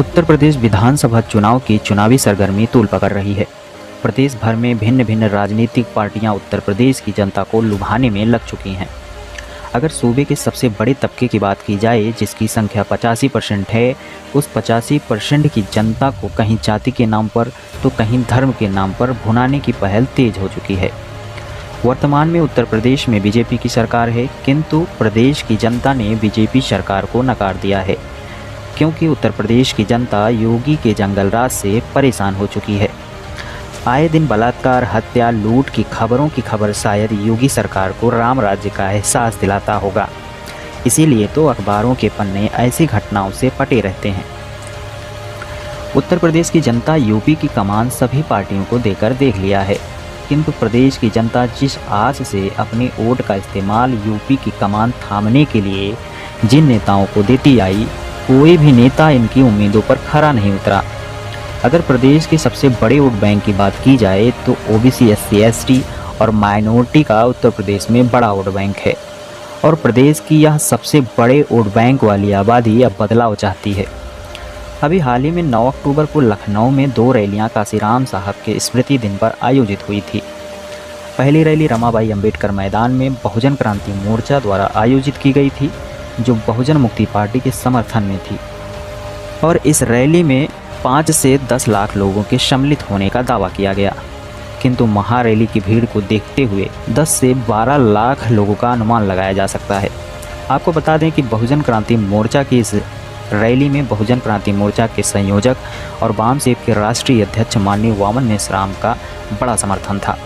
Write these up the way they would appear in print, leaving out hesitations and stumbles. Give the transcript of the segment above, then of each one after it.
उत्तर प्रदेश विधानसभा चुनाव की चुनावी सरगर्मी तूल पकड़ रही है। प्रदेश भर में भिन्न भिन्न राजनीतिक पार्टियां उत्तर प्रदेश की जनता को लुभाने में लग चुकी हैं। अगर सूबे के सबसे बड़े तबके की बात की जाए, जिसकी संख्या 85% है, उस 85% की जनता को कहीं जाति के नाम पर तो कहीं धर्म के नाम पर भुनाने की पहल तेज हो चुकी है। वर्तमान में उत्तर प्रदेश में बीजेपी की सरकार है, किंतु प्रदेश की जनता ने बीजेपी सरकार को नकार दिया है, क्योंकि उत्तर प्रदेश की जनता योगी के जंगल राज से परेशान हो चुकी है। आए दिन बलात्कार, हत्या, लूट की खबरों की खबर शायद योगी सरकार को राम राज्य का एहसास दिलाता होगा। इसीलिए तो अखबारों के पन्ने ऐसी घटनाओं से पटे रहते हैं। उत्तर प्रदेश की जनता यूपी की कमान सभी पार्टियों को देकर देख लिया है, किंतु प्रदेश की जनता जिस आस से अपने वोट का इस्तेमाल यूपी की कमान थामने के लिए जिन नेताओं को देती आई, कोई भी नेता इनकी उम्मीदों पर खरा नहीं उतरा। अगर प्रदेश के सबसे बड़े वोट बैंक की बात की जाए तो ओबीसी, एससी, एसटी और माइनॉरिटी का उत्तर प्रदेश में बड़ा वोट बैंक है, और प्रदेश की यह सबसे बड़े वोट बैंक वाली आबादी अब बदलाव चाहती है। अभी हाल ही में 9 अक्टूबर को लखनऊ में 2 रैलियां काशीराम साहब के स्मृति दिन पर आयोजित हुई थी। पहली रैली रमाबाई अंबेडकर मैदान में बहुजन क्रांति मोर्चा द्वारा आयोजित की गई थी, जो बहुजन मुक्ति पार्टी के समर्थन में थी, और इस रैली में 5 से 10 लाख लोगों के सम्मिलित होने का दावा किया गया, किंतु महारैली की भीड़ को देखते हुए 10 से 12 लाख लोगों का अनुमान लगाया जा सकता है। आपको बता दें कि बहुजन क्रांति मोर्चा की इस रैली में बहुजन क्रांति मोर्चा के संयोजक और बामसेप के राष्ट्रीय अध्यक्ष माननीय वामन मेश्राम का बड़ा समर्थन था।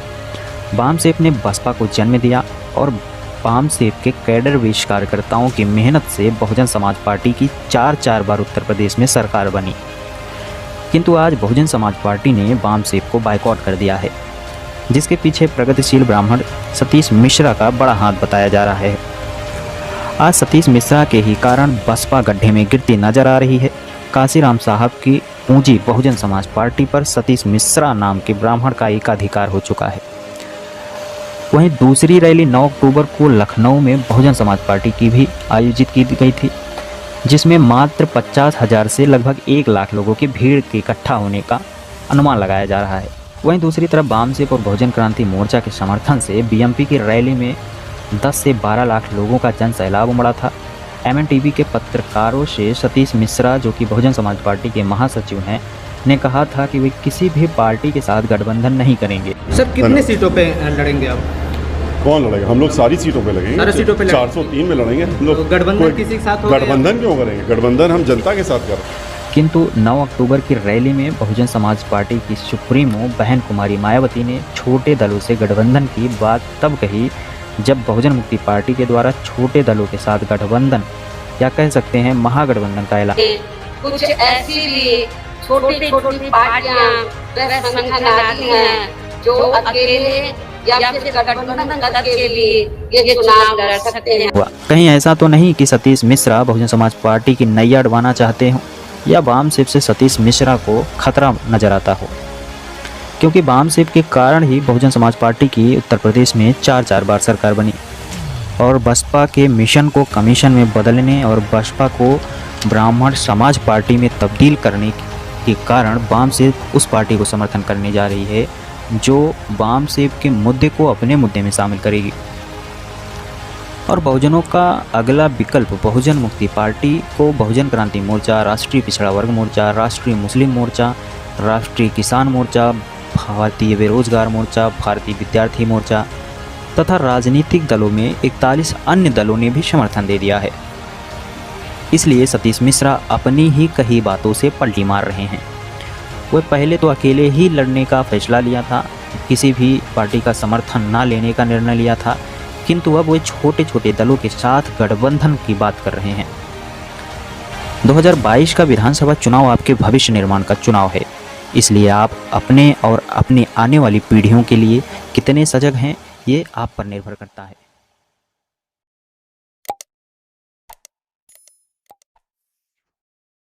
बामसेप ने बसपा को जन्म दिया, और बामसेप के कैडर विश कार्यकर्ताओं की मेहनत से बहुजन समाज पार्टी की 4 बार उत्तर प्रदेश में सरकार बनी। किंतु आज बहुजन समाज पार्टी ने बामसेप को बायकॉट कर दिया है, जिसके पीछे प्रगतिशील ब्राह्मण सतीश मिश्रा का बड़ा हाथ बताया जा रहा है। आज सतीश मिश्रा के ही कारण बसपा गड्ढे में गिरती नजर आ रही है। काशीराम साहब की पूंजी बहुजन समाज पार्टी पर सतीश मिश्रा नाम के ब्राह्मण का एकाधिकार हो चुका है। वहीं दूसरी रैली 9 अक्टूबर को लखनऊ में बहुजन समाज पार्टी की भी आयोजित की गई थी, जिसमें मात्र 50,000 से लगभग 1 लाख लोगों की भीड़ के इकट्ठा होने का अनुमान लगाया जा रहा है। वहीं दूसरी तरफ बामसेप और बहुजन क्रांति मोर्चा के समर्थन से बीएमपी की रैली में 10 से 12 लाख लोगों का जन सैलाब उमड़ा था। एमएनटीवी के पत्रकारों से सतीश मिश्रा, जो कि बहुजन समाज पार्टी के महासचिव हैं, ने कहा था कि वे किसी भी पार्टी के साथ गठबंधन नहीं करेंगे। सर, कितने सीटों पे लड़ेंगे आप? कौन लड़ेगा? हम लोग सारी सीटों पे लगेंगे। सारी सीटों पे 403 में लड़ेंगे हम लोग। गठबंधन किसी के साथ होगा? गठबंधन क्यों करेंगे? गठबंधन हम जनता के साथ कर रहे हैं। किंतु 9 अक्टूबर की रैली में बहुजन समाज पार्टी की सुप्रीमो बहन कुमारी मायावती ने छोटे दलों से गठबंधन की बात तब कही जब बहुजन मुक्ति पार्टी के द्वारा छोटे दलों के साथ गठबंधन, या कह सकते हैं महागठबंधन का ऐलान। कुछ ऐसी भी छोटी छोटी पार्टियां व संगठन आती हैं जो अकेले या फिर गठबंधन करके भी ये चुनाव लड़ सकते हैं। कहीं ऐसा तो नहीं कि सतीश मिश्रा बहुजन समाज पार्टी की नैया डुबाना चाहते हो, या बामसेप से सतीश मिश्रा को खतरा नजर आता हो, क्योंकि बामसेप के कारण ही बहुजन समाज पार्टी की उत्तर प्रदेश में 4 बार सरकार बनी, और बसपा के मिशन को कमीशन में बदलने और बसपा को ब्राह्मण समाज पार्टी में तब्दील करने के कारण बामसेप उस पार्टी को समर्थन करने जा रही है, जो बामसेप के मुद्दे को अपने मुद्दे में शामिल करेगी। और बहुजनों का अगला विकल्प बहुजन मुक्ति पार्टी को बहुजन क्रांति मोर्चा, राष्ट्रीय पिछड़ा वर्ग मोर्चा, राष्ट्रीय मुस्लिम मोर्चा, राष्ट्रीय किसान मोर्चा, भारतीय बेरोजगार मोर्चा, भारतीय विद्यार्थी मोर्चा तथा राजनीतिक दलों में 41 अन्य दलों ने भी समर्थन दे दिया है। इसलिए सतीश मिश्रा अपनी ही कही बातों से पलटी मार रहे हैं। वे पहले तो अकेले ही लड़ने का फैसला लिया था, किसी भी पार्टी का समर्थन न लेने का निर्णय लिया था, किंतु अब वे छोटे छोटे दलों के साथ गठबंधन की बात कर रहे हैं। 2022 का विधानसभा चुनाव आपके भविष्य निर्माण का चुनाव है, इसलिए आप अपने और अपनी आने वाली पीढ़ियों के लिए कितने सजग हैं, ये आप पर निर्भर करता है।